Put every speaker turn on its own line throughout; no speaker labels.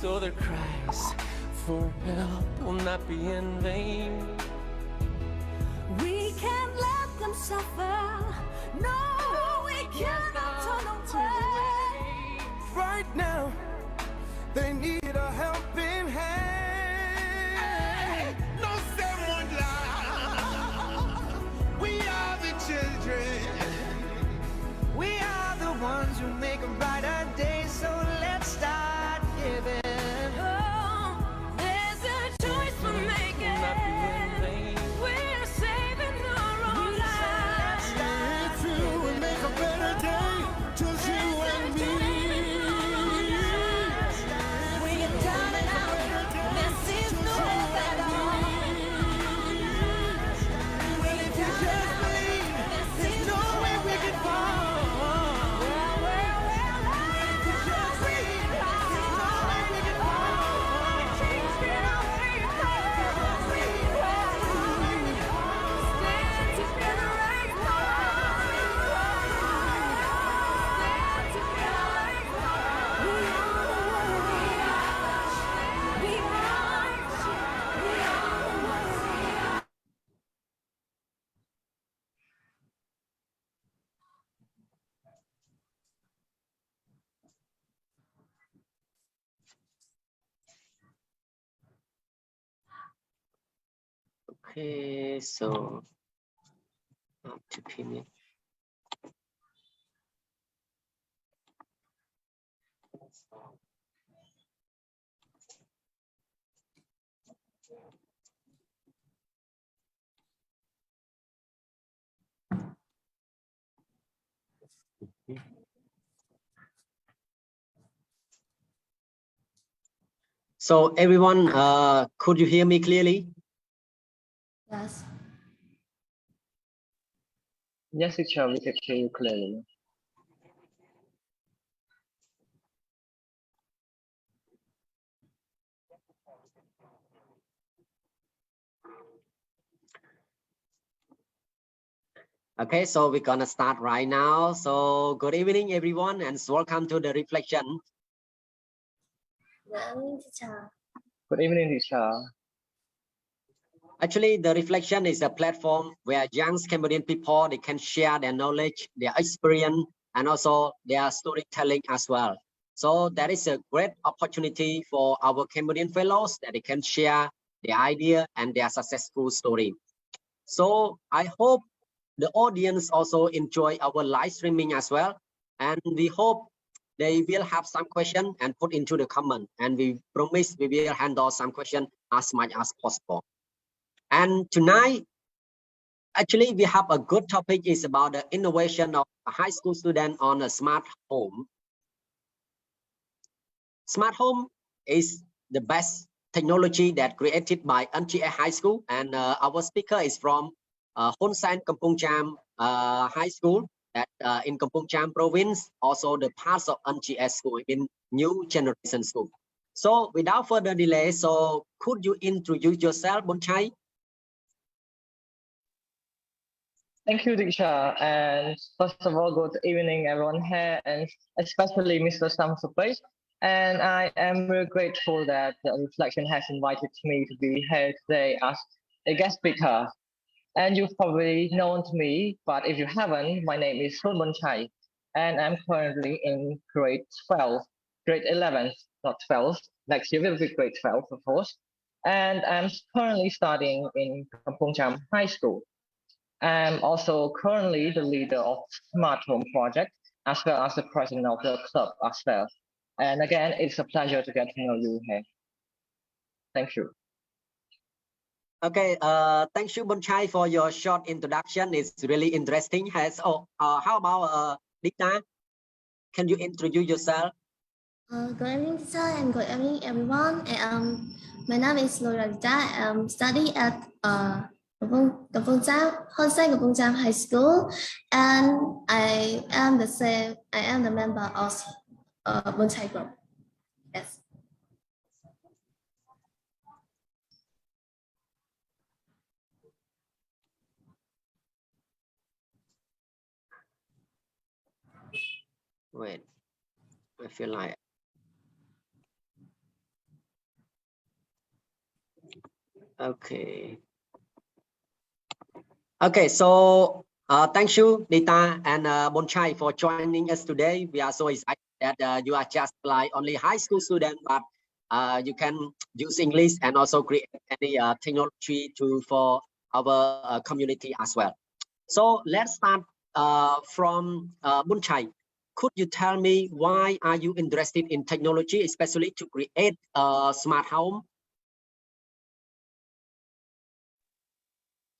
so their cries for help will not be in vain.
We can't let them suffer. No, we cannot turn away.
Right now, they need a helping hand. No someone lie. We are the children. We are the ones who make a brighter day. So let's start giving.
Oh, there's a choice we're making.
Will not be in vain.
We're saving our own lives.
It's you and make a better day. Just you and me.
Bring it down and out. This is no better. Bring it down and out. This is no way we can fall.
Okay, so up to opinion. So everyone, could you hear me clearly?
Yes.
Yes, teacher, we can hear you clearly.
Okay, so we're gonna start right now. So good evening, everyone, and welcome to the reflection.
Good evening, teacher.
Actually, the reflection is a platform where young Cambodian people, they can share their knowledge, their experience, and also their storytelling as well. So that is a great opportunity for our Cambodian fellows that they can share their idea and their successful story. So I hope the audience also enjoy our live streaming as well. And we hope they will have some question and put into the comment. And we promise we will handle some question as much as possible. And tonight, actually, we have a good topic is about the innovation of a high school student on a smart home. Smart home is the best technology that created by NGS High School. And our speaker is from Hun San Kampong Cham High School that in Kampong Cham province, also the parts of NGS school in New Generation School. So without further delay, so could you introduce yourself, Bonchai?
Thank you, teacher. And first of all, good evening, everyone here, and especially Mr. Sam Supais. And I am very grateful that the Reflection has invited me to be here today as a guest speaker. And you've probably known me, but if you haven't, my name is Sun Bonchai, and I'm currently in grade 12, grade 11, not 12. Next year will be grade 12, of course. And I'm currently studying in Kampong Cham High School. I'm also currently the leader of Smart Home Project, as well as the president of the club as well. And again, it's a pleasure to get to know you here. Thank you.
Okay, thank you, Bonchai, for your short introduction. It's really interesting. How about Dita? Can you introduce yourself?
Good evening, teacher, and good evening, everyone. My name is Laura Dita. I study at Kampong Cham, Honsai Kampong Cham High School, and I am the member of Bonchai Group. Yes.
Wait, I feel like Okay. Okay, so thank you, Nita and Bonchai, for joining us today. We are so excited that you are just like only high school student, but you can use English and also create any technology for our community as well. So let's start from Bonchai. Could you tell me why are you interested in technology, especially to create a smart home?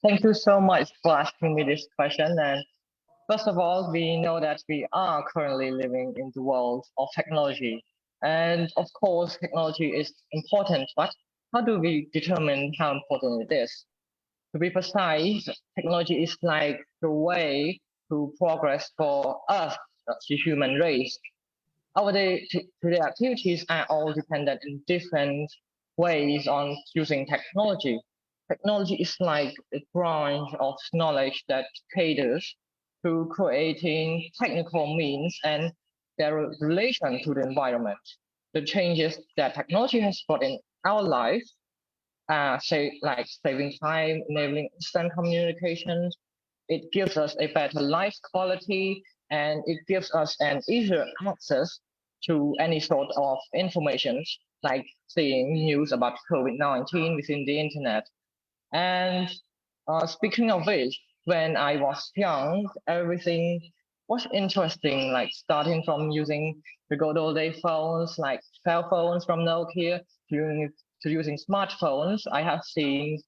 Thank you so much for asking me this question. And first of all, we know that we are currently living in the world of technology. And of course, technology is important, but how do we determine how important it is? To be precise, technology is like the way to progress for us, the human race. Our day-to-day activities are all dependent in different ways on using technology. Technology is like a branch of knowledge that caters to creating technical means and their relation to the environment. The changes that technology has brought in our life, say like saving time, enabling instant communications, it gives us a better life quality, and it gives us an easier access to any sort of information, like seeing news about COVID-19 within the internet. And speaking of which, when I was young, everything was interesting, like starting from using the good old day phones, like cell phones from Nokia, to using smartphones. I have seen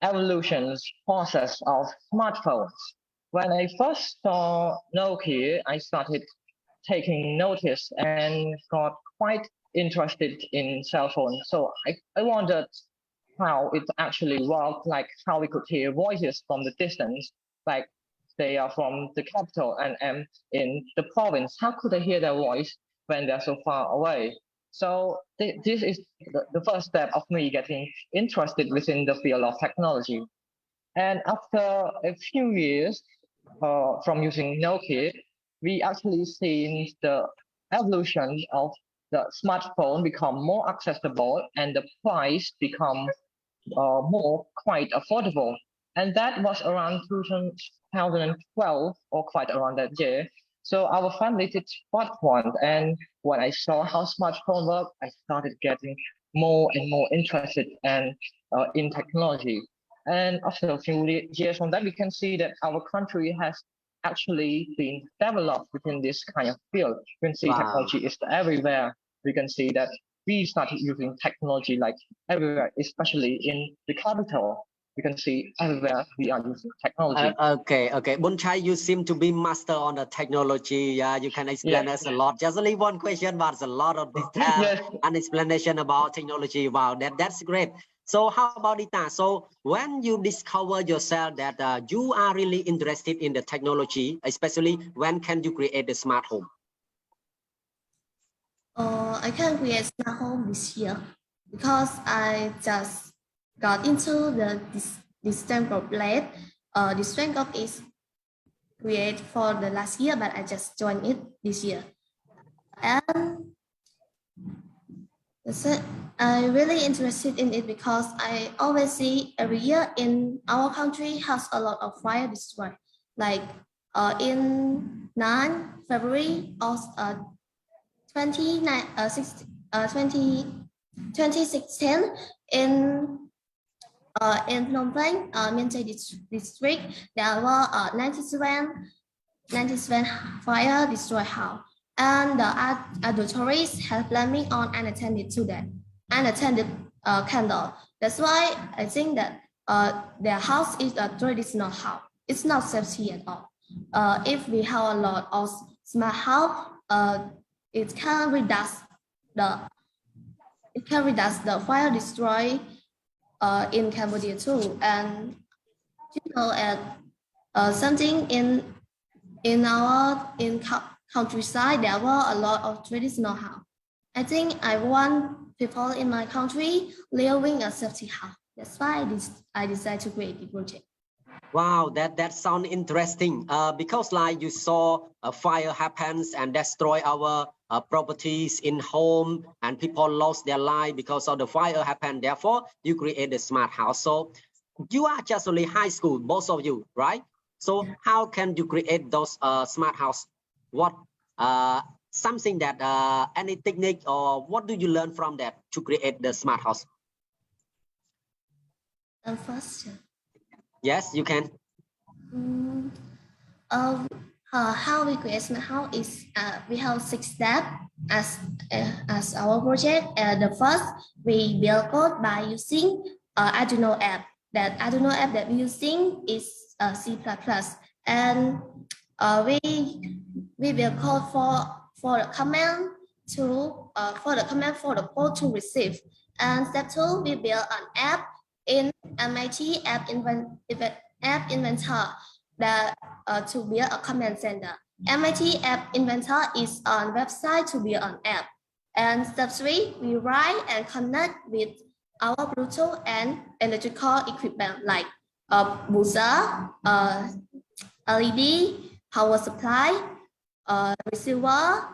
evolution's process of smartphones. When I first saw Nokia, I started taking notice and got quite interested in cell phones. So I wondered how it actually worked, like how we could hear voices from the distance, like they are from the capital and am in the province. How could I hear their voice when they're so far away? So this is the first step of me getting interested within the field of technology. And after a few years from using Nokia, we actually seen the evolution of the smartphone become more accessible and the price become more quite affordable. And that was around 2012 or quite around that year. So our family did bought one. And when I saw how smartphone work, I started getting more and more interested in technology. And after a few years from that, we can see that our country has actually been developed within this kind of field. We can see
Wow.
technology is everywhere. We can see that we started using technology like everywhere, especially in the capital. We can see everywhere we are using technology.
Okay. Bonchai, you seem to be master on the technology. Yeah, you can explain us a lot. Just only one question, but a lot of detail
Yes.
and explanation about technology. Wow, that's great. So how about Ita? So when you discover yourself that you are really interested in the technology, especially when can you create the smart home?
I can create smart home this year because I just got into this strength group late. The strength group is created for the last year, but I just joined it this year. And that's it. I'm really interested in it because I always see every year in our country has a lot of fire destroyed. Like in 9 February of 2016 in Phnom Penh, Mian Chai district, there were 97 fire destroyed house, and the authorities have blaming on unattended candle. That's why I think that their house is a traditional house. It's not safety at all. If we have a lot of smart house, it can reduce the fire destroy in Cambodia too. And something in our countryside, there were a lot of traditional house. I think I want people in my country living a safety house. That's why I decided to create the project.
Wow, that sounds interesting. Because like you saw a fire happens and destroy our properties in home and people lost their life because of the fire happened. Therefore, you create a smart house. So you are just only high school, both of you, right? So how can you create those smart house? What something that any technique or what do you learn from that to create the smart house?
First,
Yes, you can.
how we create smart house is we have 6 steps as our project. The first, we build code by using Arduino app. That Arduino app that we're using is C++, and we build code for the command for the code to receive. And step 2, we build an app in MIT App Inventor that to build a command center. MIT App Inventor is on website to build an app. And step 3, we write and connect with our Bluetooth and electrical equipment like buzzer, LED, power supply, receiver,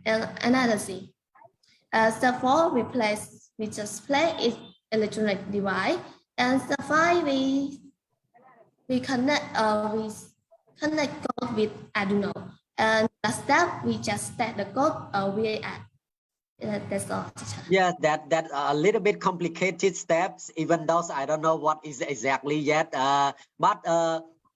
and analysis. Step 4, we just play electronic device. And step 5, we connect code with Arduino. And last step, we just test the code via app. That's all, teacher.
Yeah, that a little bit complicated steps, even though I don't know what is exactly yet. But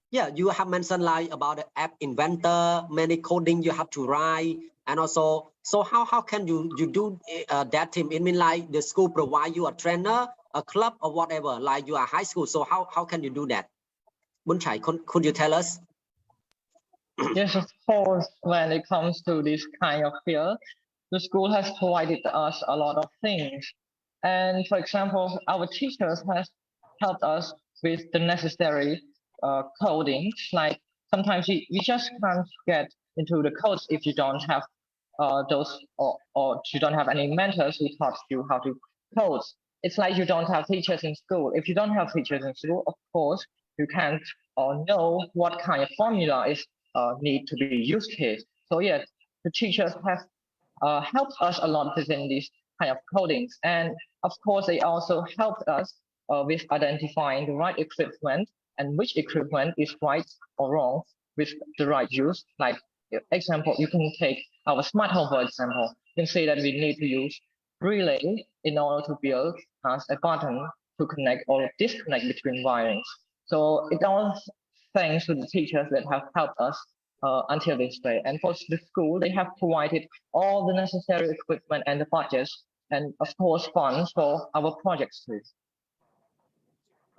yeah, you have mentioned like about the app inventor, many coding you have to write, and also, so how can you do that, team? It mean like the school provide you a trainer, a club, or whatever, like you are high school. So how can you do that? Boon Chai, could you tell us?
Yes, of course, when it comes to this kind of field, the school has provided us a lot of things. And for example, our teachers has helped us with the necessary coding. Like sometimes you just can't get into the codes if you don't have those or you don't have any mentors who taught you how to code. It's like you don't have teachers in school. If you don't have teachers in school, of course, you can't know what kind of formula is need to be used here. So yeah, the teachers have helped us a lot within these kind of codings. And of course, they also helped us with identifying the right equipment and which equipment is right or wrong with the right use. Like example, you can take our smart home, for example. You can say that we need to use relay in order to build as a button to connect or disconnect between wirings. So it all thanks to the teachers that have helped us until this day. And for the school, they have provided all the necessary equipment and the budgets, and of course funds for our projects too.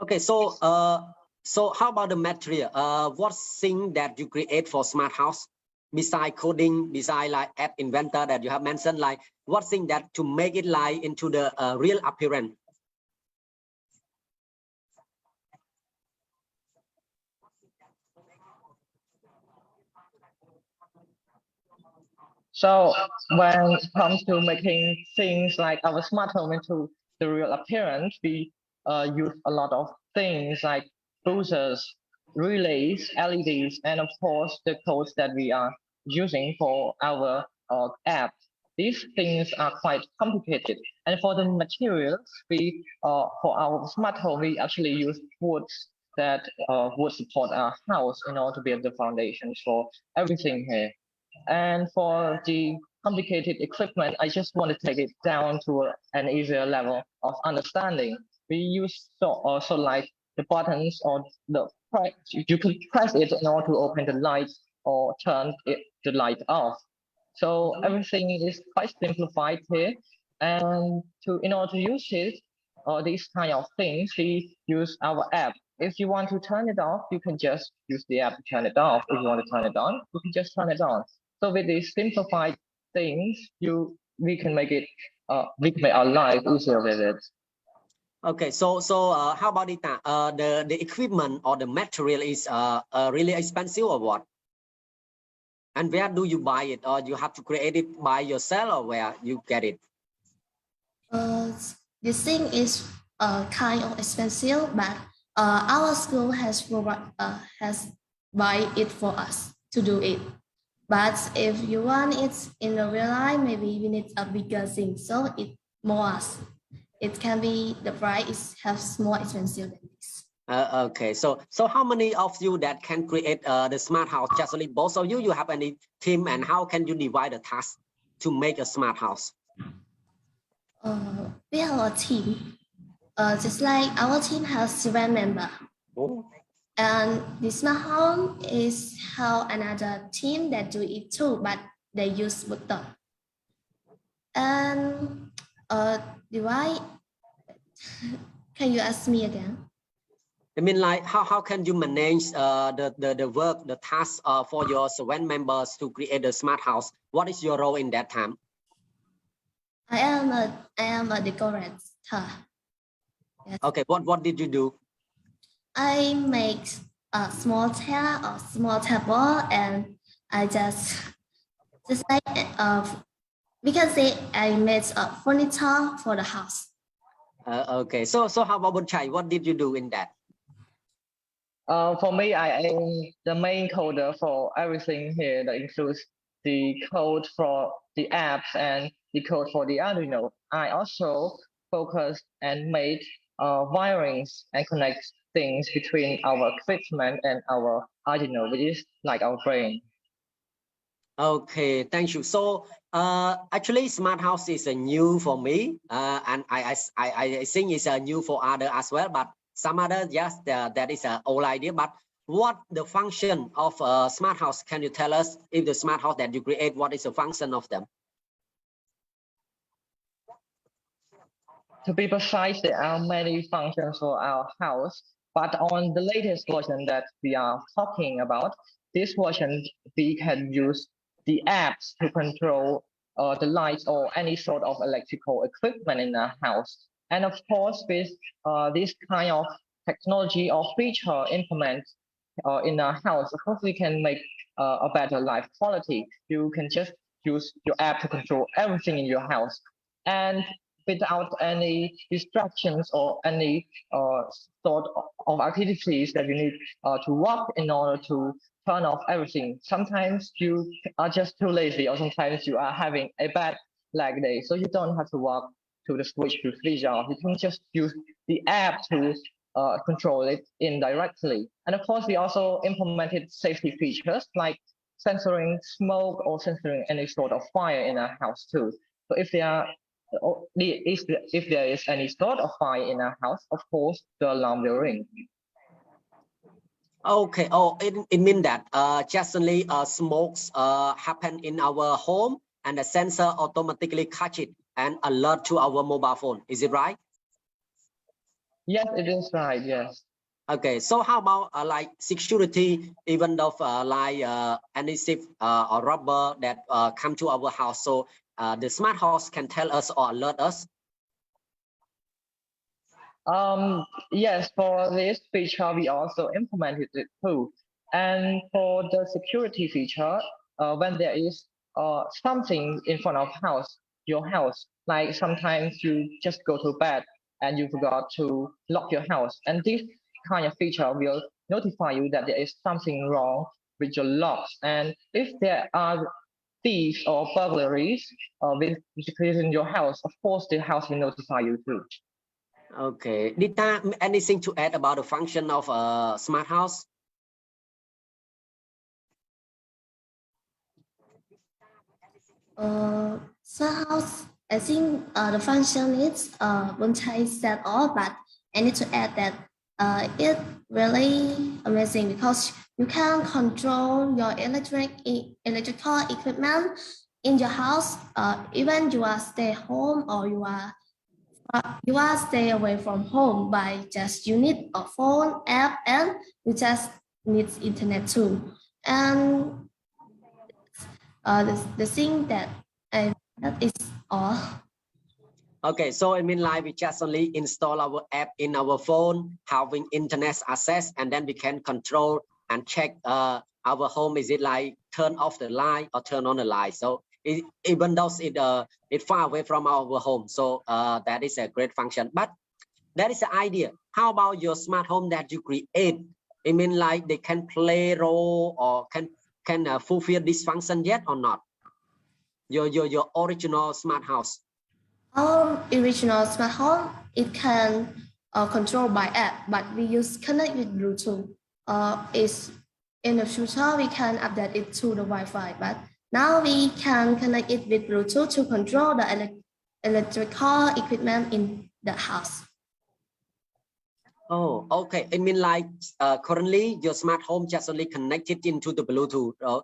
Okay, so how about the material? What thing that you create for smart house beside coding, beside like app inventor that you have mentioned, like what thing that to make it like into the real appearance?
So when it comes to making things like our smart home into the real appearance, we use a lot of things like buzzers, relays, LEDs, and of course the codes that we are using for our app. These things are quite complicated. And for the materials, we for our smart home, we actually use woods that would support our house in order to build the foundations for everything here. And for the complicated equipment, I just want to take it down to an easier level of understanding. We use so like the buttons or the you could press it in order to open the light or turn the light off. So everything is quite simplified here. And in order to use it, these kind of things, we use our app. If you want to turn it off, you can just use the app to turn it off. If you want to turn it on, you can just turn it on. So with these simplified things, we can make our life easier with it.
Okay, so how about it? The equipment or the material is really expensive or what? And where do you buy it, or you have to create it by yourself, or where you get it?
This thing is kind of expensive, but our school has buy it for us. to do it. But if you want it in the real life, maybe you need a bigger thing. So it can be the price is more expensive than this.
Okay, so how many of you that can create the smart house? Just only both of you. You have any team, and how can you divide the task to make a smart house?
We have a team. Just like our team has 7 members.
Oh.
And the smart home is how another team that do it too, but they use button. And divide. Can you ask me again?
I mean, like how can you manage the work, the task for your 7 members to create the smart house? What is your role in that time?
I am a decorator. Yes.
Okay, what did you do?
I make a small chair or small table, and I just like we can say I made a furniture for the house.
Okay, so how about Bunchai? What did you do in that?
For me, I am the main coder for everything here. That includes the code for the apps and the code for the Arduino. I also focus and made wirings and connect things between our equipment and our Arduino, which is like our brain.
Okay, thank you. So actually, smart house is new for me, and I think it's new for other as well. But some others, yes, that is an old idea. But what the function of a smart house? Can you tell us if the smart house that you create, what is the function of them?
To be precise, there are many functions for our house, but on the latest version that we are talking about, this version, we can use the apps to control the lights or any sort of electrical equipment in the house. And of course, with this kind of technology or feature implemented in a house, of course, we can make a better life quality. You can just use your app to control everything in your house. And without any distractions or any sort of activities that you need to work in order to turn off everything. Sometimes you are just too lazy, or sometimes you are having a bad leg day, so you don't have to work to the switch to switch off. You can just use the app to control it indirectly. And of course, we also implemented safety features like censoring smoke or censoring any sort of fire in a house too. So if there is any sort of fire in a house, of course, the alarm will ring.
Okay. Oh, it means that just only smokes happen in our home, and the sensor automatically catch it and alert to our mobile phone. Is it right?
Yes, it is right. Yes.
Okay. So how about like security, even though like any thief or robber that come to our house? So the smart house can tell us or alert us.
Yes, for this feature, we also implemented it too. And for the security feature, when there is something in front of your house, like sometimes you just go to bed and you forgot to lock your house. And this kind of feature will notify you that there is something wrong with your locks. And if there are thieves or burglaries in your house, of course, the house will notify you too.
Okay. Nita, anything to add about the function of a smart house?
Smart house, I think the function is Bunchai said all, but I need to add that it's really amazing because you can control your electrical equipment in your house, even you are stay home or you are stay away from home, by just you need a phone app and you just need internet too. And the thing that is all.
Okay, so I mean like we just only install our app in our phone, having internet access, and then we can control and check our home. Is it like turn off the light or turn on the light? So even though it's far away from our home, so that is a great function. But that is the idea. How about your smart home that you create? I mean like they can play role or can fulfill this function yet or not? Your original smart house.
Our original smart home, it can control by app, but we use connect with Bluetooth. Is in the future we can update it to the Wi-Fi, but now we can connect it with Bluetooth to control the electrical equipment in the house.
Oh, okay. I mean, like currently your smart home just only connected into the Bluetooth,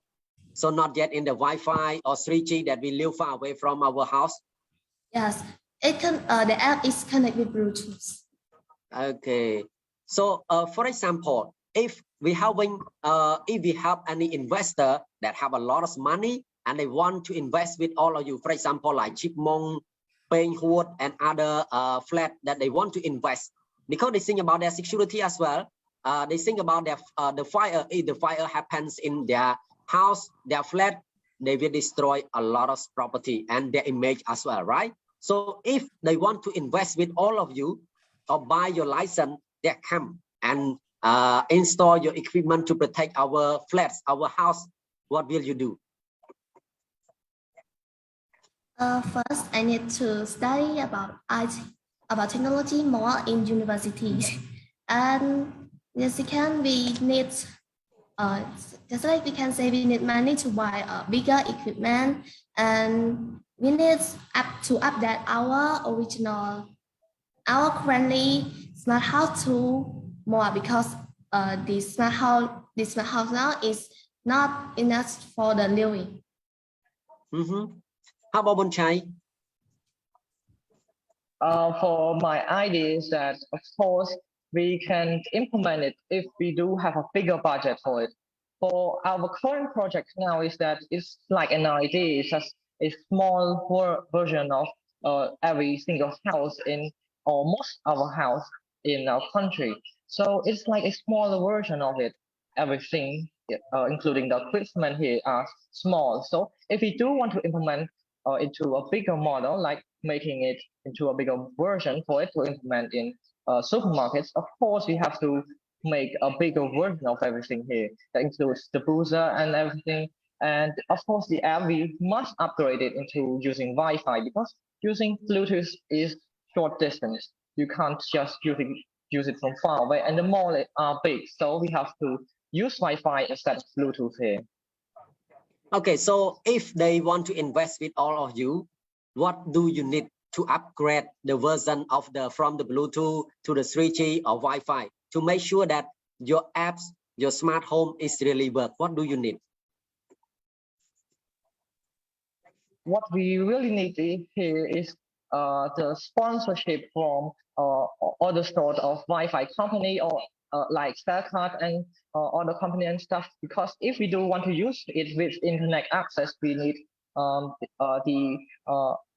so not yet in the Wi-Fi or 3G that we live far away from our house.
Yes, it can. The app is connected with Bluetooth.
Okay. So, for example, if we have any investor that have a lot of money and they want to invest with all of you, for example, like Chipmunk, Pinewood, and other flat that they want to invest, because they think about their security as well. They think about their the fire. If the fire happens in their house, their flat, they will destroy a lot of property and their image as well, right? So if they want to invest with all of you or buy your license, they come and install your equipment to protect our flats, our house. What will you do?
First, I need to study about IT, about technology more in universities. And the second, we need, just like we can say, we need money to buy a bigger equipment, and we need to update our currently smart house to more, because the smart house now is not enough for the living.
How about Bonchai?
For my idea is that, of course, we can implement it if we do have a bigger budget for it. For our current project now is that it's like an idea, it's just a small version of every single house in almost our house in our country. So it's like a smaller version of it. Everything, including the equipment here, are small. So if we do want to implement into a bigger model, like making it into a bigger version for it to implement in supermarkets, of course we have to make a bigger version of everything here. That includes the boozer and everything. And of course the app, we must upgrade it into using Wi-Fi, because using Bluetooth is short distance. You can't just use it from far away, and the mall are big, so we have to use Wi-Fi instead of Bluetooth here.
Okay, so if they want to invest with all of you, what do you need to upgrade the version of from the Bluetooth to the 3G or Wi-Fi to make sure that your apps, your smart home is really work? What do you need?
What we really need here is the sponsorship from other sort of Wi-Fi company, or like Starcard and other company and stuff. Because if we do want to use it with internet access, we need the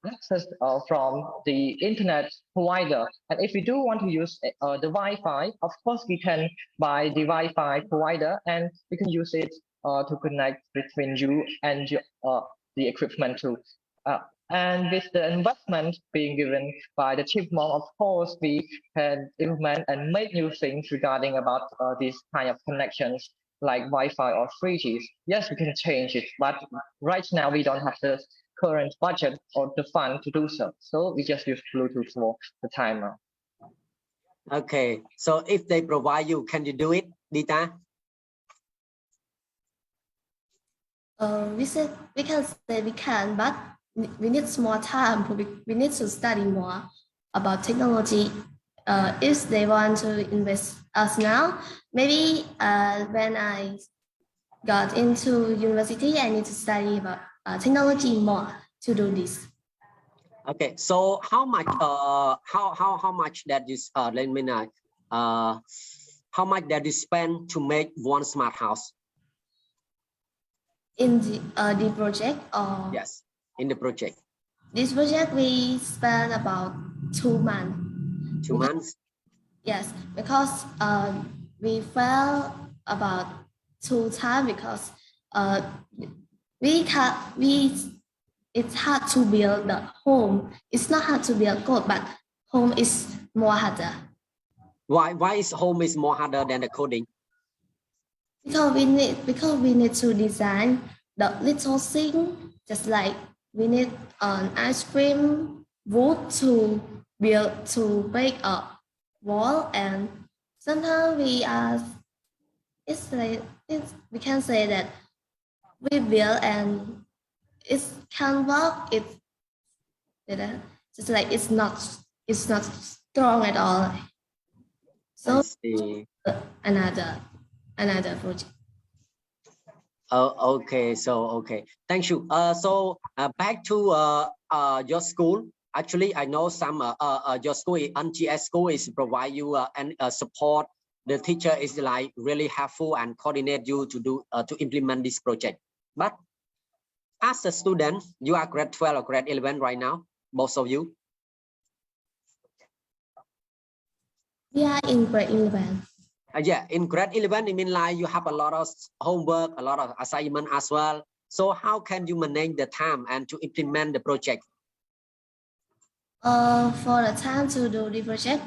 access from the internet provider. And if we do want to use the Wi-Fi, of course we can buy the Wi-Fi provider, and we can use it to connect between you and the equipment too. And with the investment being given by the Chipmunk, of course, we can implement and make new things regarding about these kind of connections like Wi-Fi or 3G. Yes, we can change it, but right now we don't have the current budget or the fund to do so. So we just use Bluetooth for the time now.
Okay, so if they provide you, can you do it, Dita?
We can say we can, but we need more time. We need to study more about technology. If they want to invest us now, maybe when I got into university, I need to study about technology more to do this.
Okay, so how much? How much that you let me know? How much that you spend to make one smart house?
In the project, or
yes, in the project.
This project we spent about 2 months.
2 months?
Yes, because we failed about 2 times, because it's hard to build the home. It's not hard to build code, but home is more harder.
Why is home is more harder than the coding?
because we need to design the little thing, just like we need an ice cream wood to build to make a wall, and sometimes we can say that we build and it can work. Just like it's not strong at all.
I
So
see.
another project.
Oh, okay. So, okay. Thank you. Back to your school. Actually, I know some your school, NGS school, is provide you and support. The teacher is like really helpful and coordinate you to do to implement this project. But as a student, you are grade 12 or grade 11 right now, both of you.
We are in grade 11.
Yeah, in grade 11, it means like you have a lot of homework, a lot of assignment as well. So how can you manage the time and to implement the project?
For the time to do the project,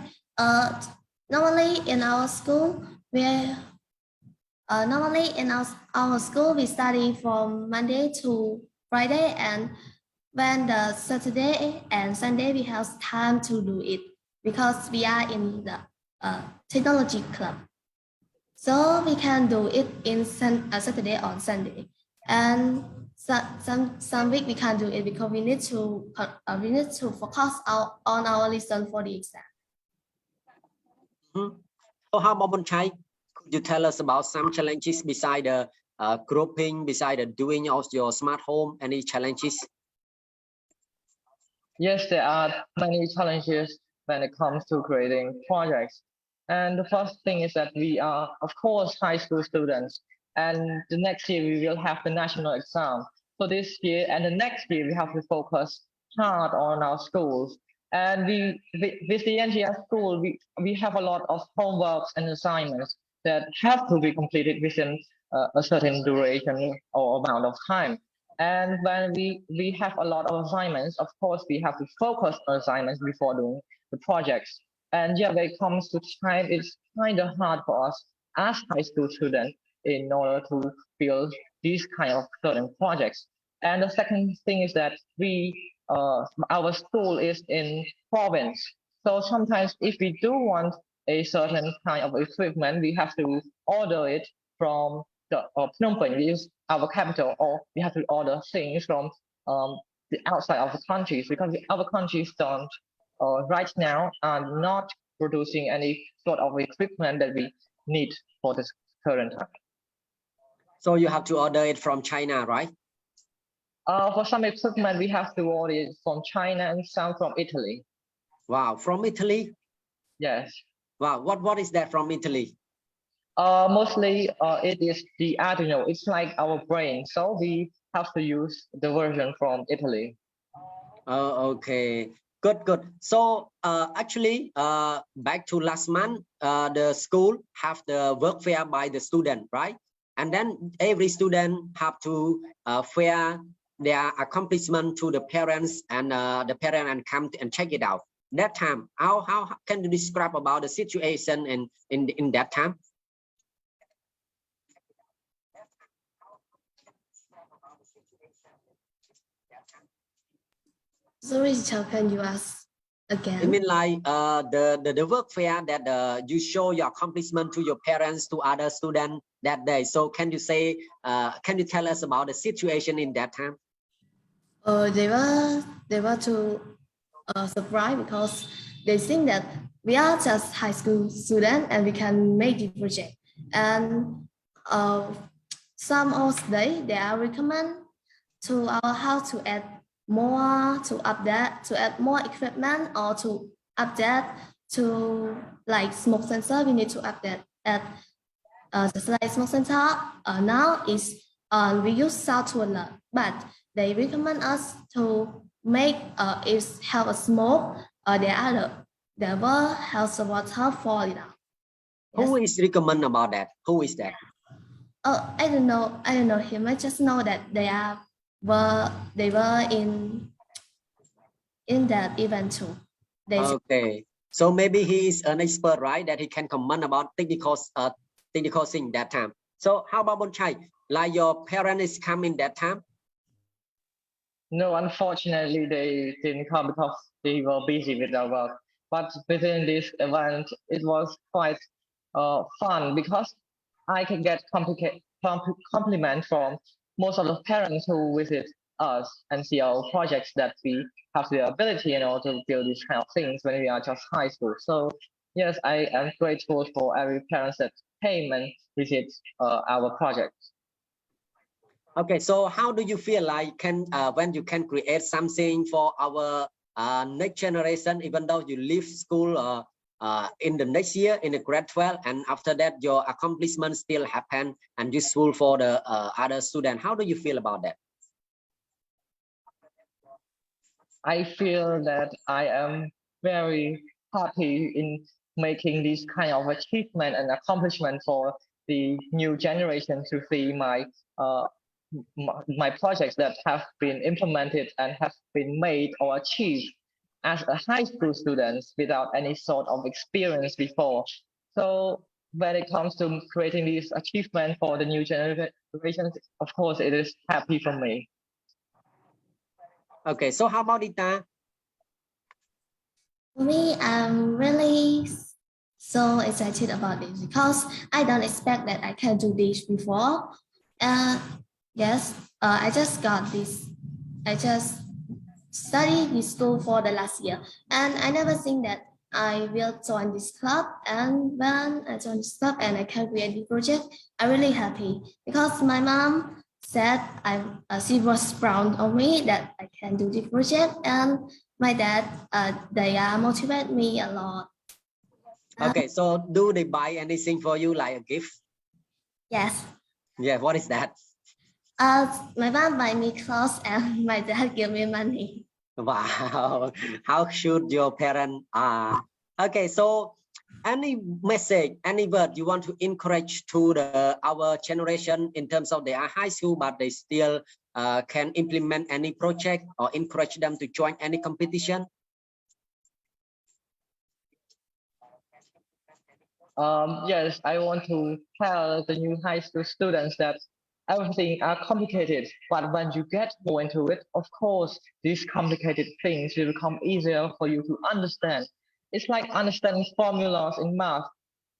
normally in our school, we study from Monday to Friday, and when the Saturday and Sunday we have time to do it because we are in the technology club. So we can do it in Saturday or Sunday, and some week we can't do it because we need to focus on our lesson for the exam.
So how about Chai? Could you tell us about some challenges beside the grouping, beside the doing of your smart home? Any challenges?
Yes, there are many challenges when it comes to creating projects. And the first thing is that we are, of course, high school students. And the next year we will have the national exam. So this year and the next year we have to focus hard on our schools. And with the NGS school, we have a lot of homeworks and assignments that have to be completed within a certain duration or amount of time. And when we have a lot of assignments, of course, we have to focus on assignments before doing the projects. And yeah, when it comes to time, it's kind of hard for us as high school students in order to build these kind of certain projects. And the second thing is that our school is in province. So sometimes if we do want a certain kind of equipment, we have to order it from Phnom Penh, which is our capital, or we have to order things from the outside of the countries because our countries don't right now are not producing any sort of equipment that we need for this current time.
So you have to order it from China, right?
For some equipment, we have to order it from China and some from Italy.
Wow, from Italy?
Yes.
Wow, what is that from Italy?
Mostly it is the Arduino. It's like our brain, so we have to use the version from Italy.
Oh, okay. Good. So actually, back to last month, the school have the work fair by the student, right? And then every student have to share their accomplishment to the parents, and the parent and come and check it out. That time, how can you describe about the situation in that time?
Sorry, teacher, can you ask again?
I mean, like the work fair that you show your accomplishment to your parents, to other students that day. So can you say, can you tell us about the situation in that time?
They were too surprised because they think that we are just high school students and we can make the project. And some of they are recommend to our house to add more, to update, to add more equipment, or to update to like smoke sensor. We need to update at just like smoke sensor now is we use sound to alert, but they recommend us to make if have a smoke there will have the water fall it out.
Yes. Who is recommend about that? Who is that?
Oh, I don't know him. I just know that they were in that event too.
Okay, so maybe he is an expert, right? That he can comment about technical thing that time. So how about Bonchai? Like your parents come in that time?
No, unfortunately, they didn't come because they were busy with their work. But within this event, it was quite fun because I can get compliment from most of the parents who visit us and see our projects that we have the ability, to do these kind of things when we are just high school. So yes, I am grateful for every parent that came and visit our project.
Okay, so how do you feel like when you can create something for our next generation, even though you leave school in the next year in the grade 12, and after that your accomplishments still happen and useful for the other student? How do you feel about that?
I feel that I am very happy in making this kind of achievement and accomplishment for the new generation to see my projects that have been implemented and have been made or achieved as a high school student without any sort of experience before. So when it comes to creating this achievement for the new generation, of course, it is happy for me.
Okay, so how about Dita?
For me, I'm really so excited about this because I don't expect that I can do this before. Yes, I just got this. I just studied in school for the last year, and I never think that I will join this club. And when I joined this club and I can create the project, I'm really happy because my mom said she was proud of me that I can do the project, and my dad they motivate me a lot.
Okay, so do they buy anything for you like a gift?
Yes.
Yeah, what is that?
My mom buy me clothes and my dad give me money.
Wow, how should your parent okay, so any message, any word you want to encourage to our generation in terms of they are high school but they still can implement any project, or encourage them to join any competition?
Yes, I want to tell the new high school students that everything are complicated, but when you get more into it, of course, these complicated things will become easier for you to understand. It's like understanding formulas in math.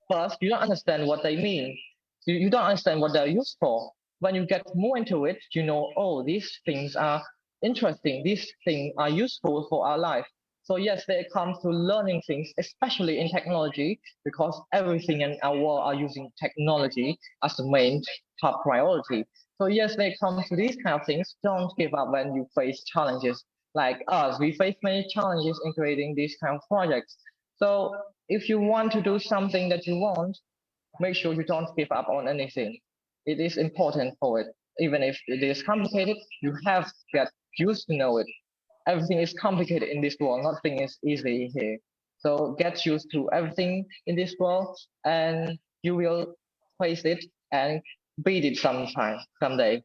First, you don't understand what they mean. You don't understand what they're used for. When you get more into it, you know, oh, these things are interesting. These things are useful for our life. So yes, when it comes to learning things, especially in technology, because everything in our world are using technology as the main top priority. So yes, when it comes to these kind of things, don't give up when you face challenges. Like us, we face many challenges in creating these kind of projects. So if you want to do something that you want, make sure you don't give up on anything. It is important for it. Even if it is complicated, you have to get used to know it. Everything is complicated in this world. Nothing is easy here. So get used to everything in this world, and you will face it and beat it someday.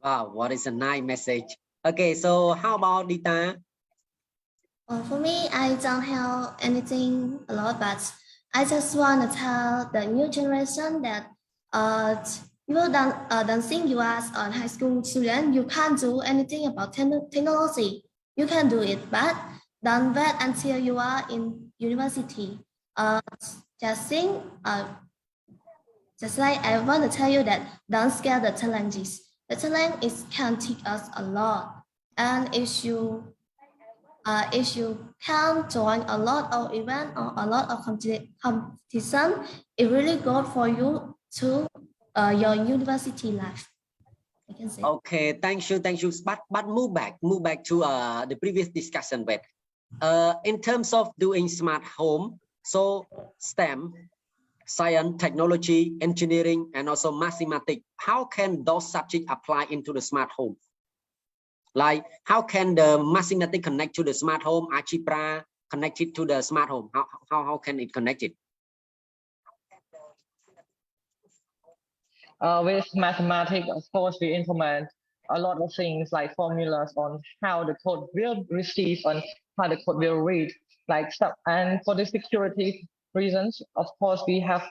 Wow, what is a nice message. Okay, so how about Dita?
For me, I don't have anything a lot, but I just want to tell the new generation that you don't think you as a high school student, you can't do anything about technology. You can do it, but don't wait until you are in university. Just think, just like I want to tell you that don't scare the challenges. The challenge can teach us a lot, and if you can join a lot of event or a lot of competition, it really good for you to your university life. I can say.
Okay, thank you. But move back to the previous discussion. But in terms of doing smart home, so STEM, science, technology, engineering, and also mathematics, how can those subjects apply into the smart home? Like, how can the mathematics connect to the smart home, algebra connected to the smart home? How can it connect it?
With mathematics, of course, we implement a lot of things like formulas on how the code will receive and how the code will read. And for the security reasons, of course, we have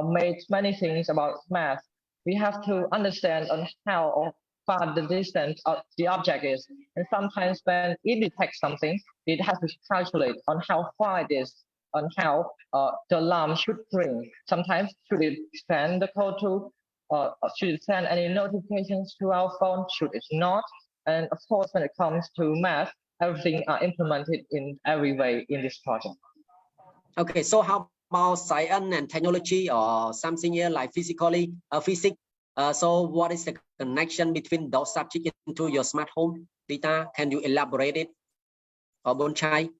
made many things about math. we have to understand on how or far the distance of the object is. And sometimes when it detects something, it has to calculate on how far it is, on how the alarm should ring. Sometimes should it send the code to, should it send any notifications to our phone? Should it not? And of course, when it comes to math, everything are implemented in every way in this project.
Okay, so how about science and technology or something here like physics? So what is the connection between those subjects into your smart home? Rita, can you elaborate it? Or Bonchai?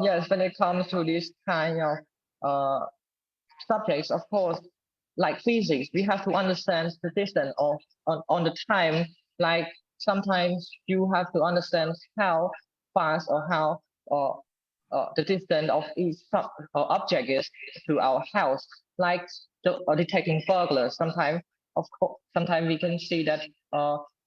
Yes, when it comes to this kind of subjects, of course, like physics, we have to understand the distance or on the time. Like sometimes you have to understand how fast or how the distance of each object is to our house. Like detecting burglars. Sometimes, of course, sometimes we can see that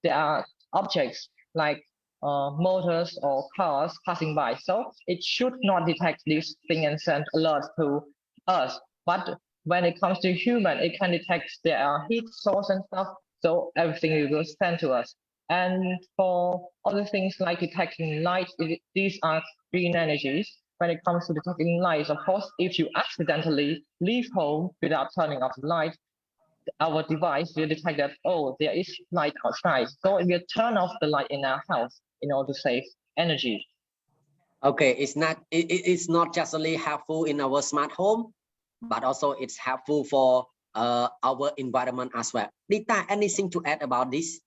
there are objects like motors or cars passing by. So it should not detect this thing and send alert to us. But when it comes to human, it can detect there are heat source and stuff. So everything will send to us. And for other things like detecting light, these are green energies. When it comes to detecting lights, of course, if you accidentally leave home without turning off the light, our device will detect that, oh, there is light outside. So it will turn off the light in our house in order to save energy.
Okay, it's not just only helpful in our smart home, but also it's helpful for our environment as well. Rita, anything to add about this?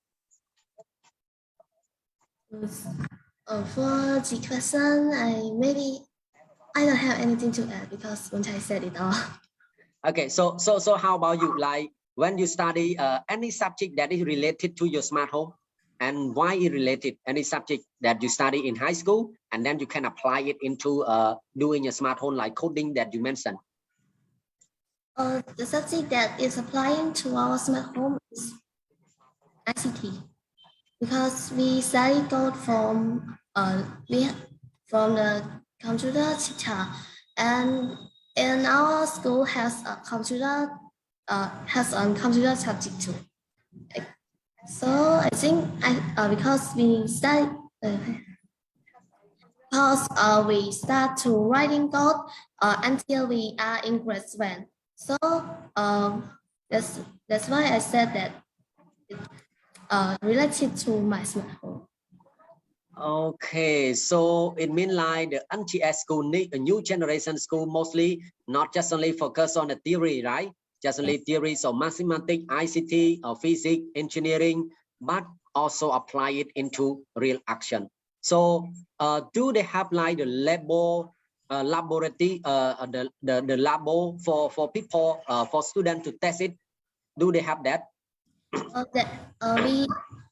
For the question, I don't have anything to add because Bonchai said it all.
Okay, so how about you? Like when you study any subject that is related to your smart home, and why it related? Any subject that you study in high school, and then you can apply it into doing your smart home, like coding that you mentioned.
The subject that is applying to our smart home is ICT, because we study code from the computer teacher, and in our school has a computer computer subject too. So I think because we study we start to writing code until we are in grade 1. So that's why I said that it related to my smart home.
Okay, so it means like the NGS school need a new generation school, mostly not just only focus on the theory, right? Just only theories of mathematics, ICT, or physics, engineering, but also apply it into real action. So do they have like the laboratory, the labo for people, for students to test it? Do they have that?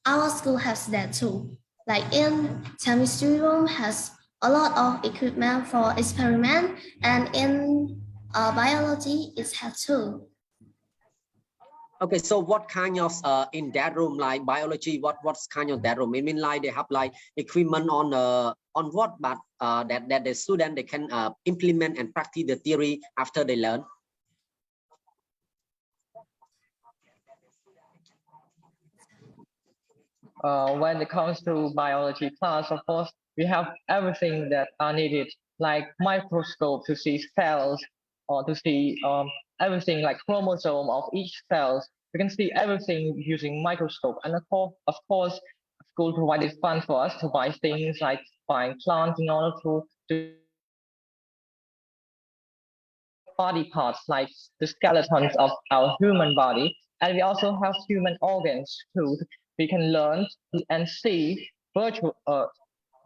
Our school has that too. Like in chemistry room has a lot of equipment for experiment, and in biology it has too.
Okay, so what kind of in that room, like biology, what's kind of that room? I mean, like they have like equipment on what, but that the student they can implement and practice the theory after they learn.
When it comes to biology class, of course, we have everything that are needed, like microscope to see cells, or to see everything like chromosome of each cells. We can see everything using microscope. And of course, school provided funds for us to buy things like buying plants in order to do body parts like the skeletons of our human body. And we also have human organs too. We can learn and see virtual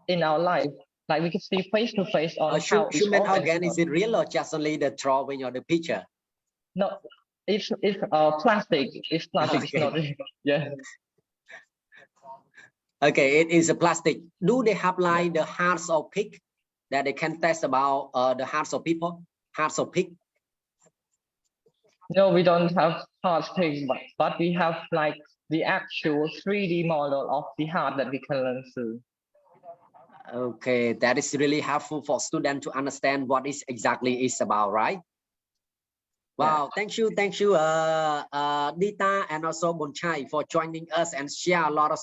in our life. Like we can see face to face on how
human organ, is it real or just only the drawing or the picture?
No, it's plastic. It's plastic. Okay. It's not real. Yeah.
Okay, it is a plastic. Do they have like the hearts of pig that they can test about the hearts of people? Hearts of pig?
No, we don't have hearts pig, but we have like the actual 3D model of the heart that we can learn through.
Okay, that is really helpful for students to understand what it exactly is about, right? Wow, thank you, Dita and also Bonchai for joining us and share a lot of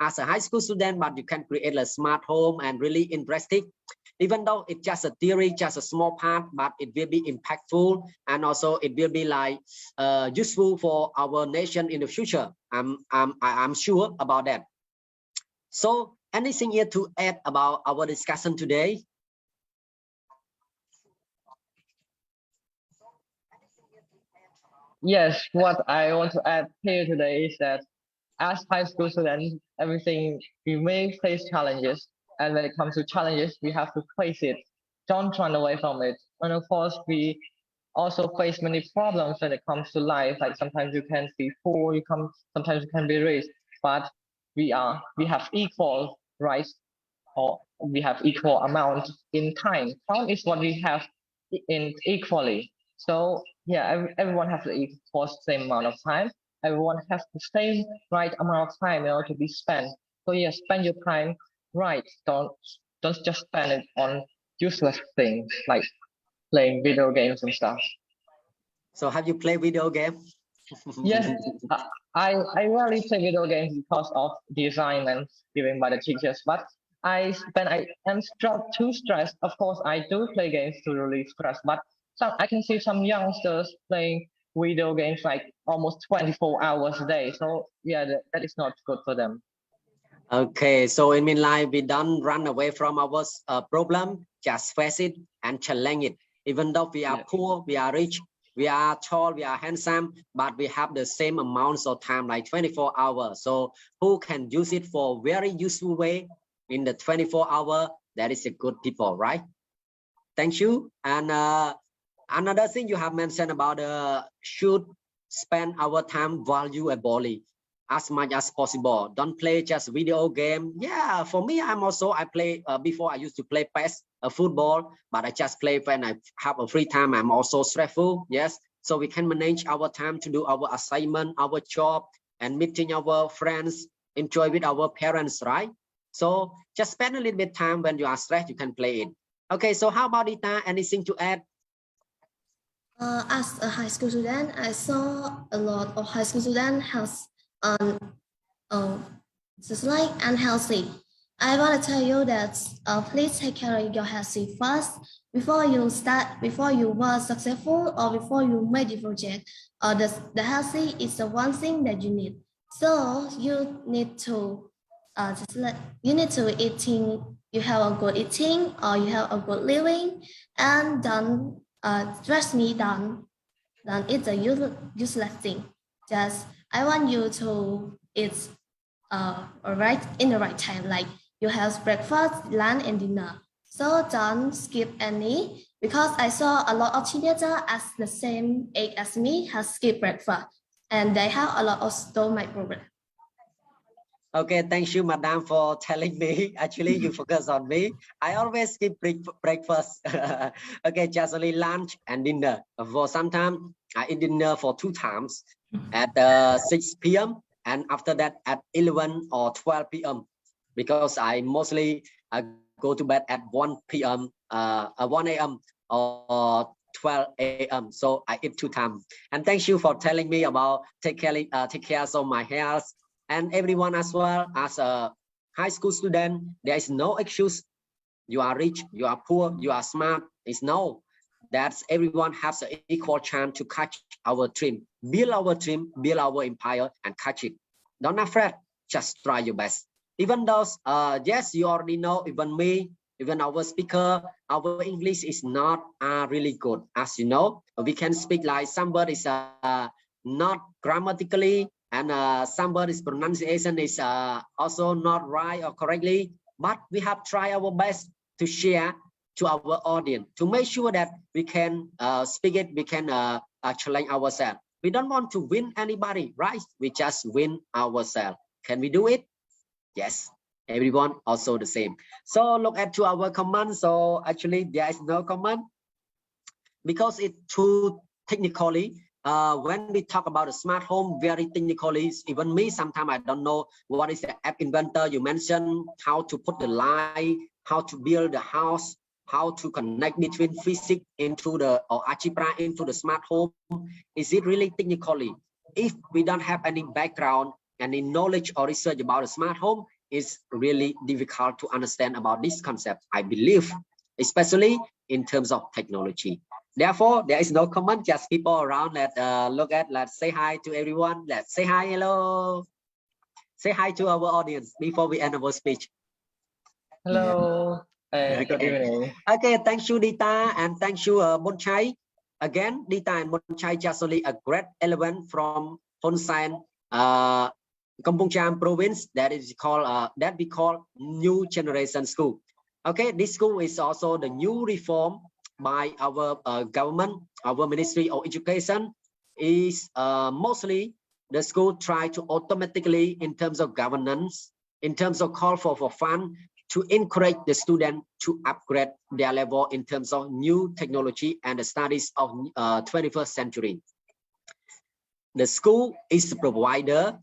as a high school student, but you can create a smart home and really interesting. Even though it's just a theory, just a small part, but it will be impactful and also it will be like useful for our nation in the future. I'm sure about that. So anything here to add about our discussion today?
Yes, what I want to add here today is that as high school students, we may face challenges, and when it comes to challenges, we have to face it. Don't run away from it. And of course, we also face many problems when it comes to life. Like sometimes you can be poor, sometimes you can be rich, but we have equal rights, or we have equal amount in time. Time is what we have in equally. So yeah, everyone has the equal same amount of time. Everyone has the same right amount of time in order to be spent. So yeah, spend your time right. Don't just spend it on useless things like playing video games and stuff.
So have you played video game?
Yes, I rarely play video games because of the assignments given by the teachers. But I am too stressed. Of course, I do play games to relieve stress. But I can see some youngsters playing video games like almost 24 hours a day. So yeah, that is not good for them.
Okay, so in mean like we don't run away from our problem, just face it and challenge it. Even though we are poor, we are rich, we are tall, we are handsome, but we have the same amounts of time, like 24 hours. So who can use it for very useful way in the 24 hour? That is a good people, right? Thank you. And another thing you have mentioned about should spend our time valuably as much as possible. Don't play just video game. Yeah, for me, I play before I used to play PES, football, but I just play when I have a free time. I'm also stressful. Yes, so we can manage our time to do our assignment, our job, and meeting our friends, enjoy with our parents, right? So just spend a little bit time when you are stressed, you can play it. Okay, so how about Dita? Anything to add?
As a high school student, I saw a lot of high school students has just like unhealthy. I want to tell you that please take care of your health first before you were successful or before you made the project. The healthy is the one thing that you need. So you need to eating. You have a good eating or you have a good living, and don't trust me. Don't eat a useless thing. Just I want you to eat in the right time, like you have breakfast, lunch, and dinner. So don't skip any, because I saw a lot of teenagers at the same age as me has skipped breakfast, and they have a lot of stomach problem.
Okay, thank you, Madam, for telling me. Actually, you focus on me. I always skip breakfast. Okay, just only lunch and dinner. For some time, I eat dinner for 2 times at 6 p.m. and after that at 11 or 12 p.m. because I mostly go to bed at 1 p.m., 1 a.m. or 12 a.m. So I eat 2 times. And thank you for telling me about take care of my health. And everyone as well, as a high school student, there is no excuse. You are rich, you are poor, you are smart. It's no. That's everyone has an equal chance to catch our dream, build our dream, build our empire, and catch it. Don't afraid. Just try your best. Even those, yes, you already know. Even me, even our speaker, our English is not really good. As you know, we can speak like somebody's not grammatically. And somebody's pronunciation is also not right or correctly, but we have tried our best to share to our audience to make sure that we can speak it, we can challenge ourselves. We don't want to win anybody, right? We just win ourselves. Can we do it? Yes, everyone also the same. So look at to our comment. So actually there is no comment because it's too technically. When we talk about a smart home, very technically, even me, sometimes I don't know what is the app inventor. You mentioned how to put the light, how to build the house. how to connect between physics into the or algebra into the smart home. Is it really technically? If we don't have any background, any knowledge or research about a smart home, it's really difficult to understand about this concept, I believe, especially in terms of technology. Therefore, there is no comment, just people around. Let's say hi to everyone. Let's say hi, hello. Say hi to our audience before we end our speech.
Hello, and good evening.
Okay, thank you, Dita, and thank you, Bonchai. Again, Dita and Bonchai just only a great element from Hon Sen, Kampong Cham province that is called that we call New Generation School. Okay, this school is also the new reform by our government, our Ministry of Education. Is mostly the school try to automatically, in terms of governance, in terms of call for fund, to encourage the student to upgrade their level in terms of new technology and the studies of 21st century. The school is the provider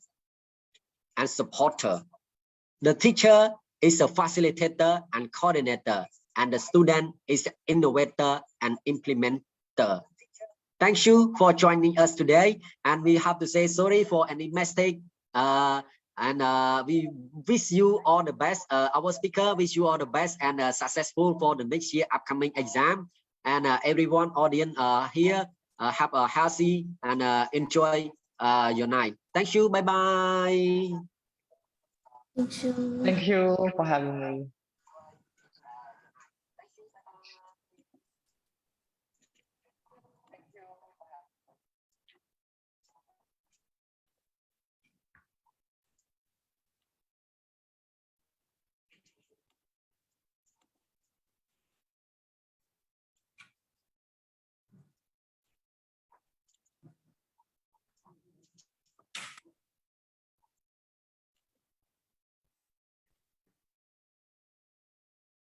and supporter. The teacher is a facilitator and coordinator, and the student is the innovator and implementer. Thank you for joining us today, and we have to say sorry for any mistake. We wish you all the best. Our speaker wish you all the best and successful for the next year upcoming exam. And everyone audience here have a healthy and enjoy your night. Thank you. Bye bye.
Thank you.
Thank you for having me.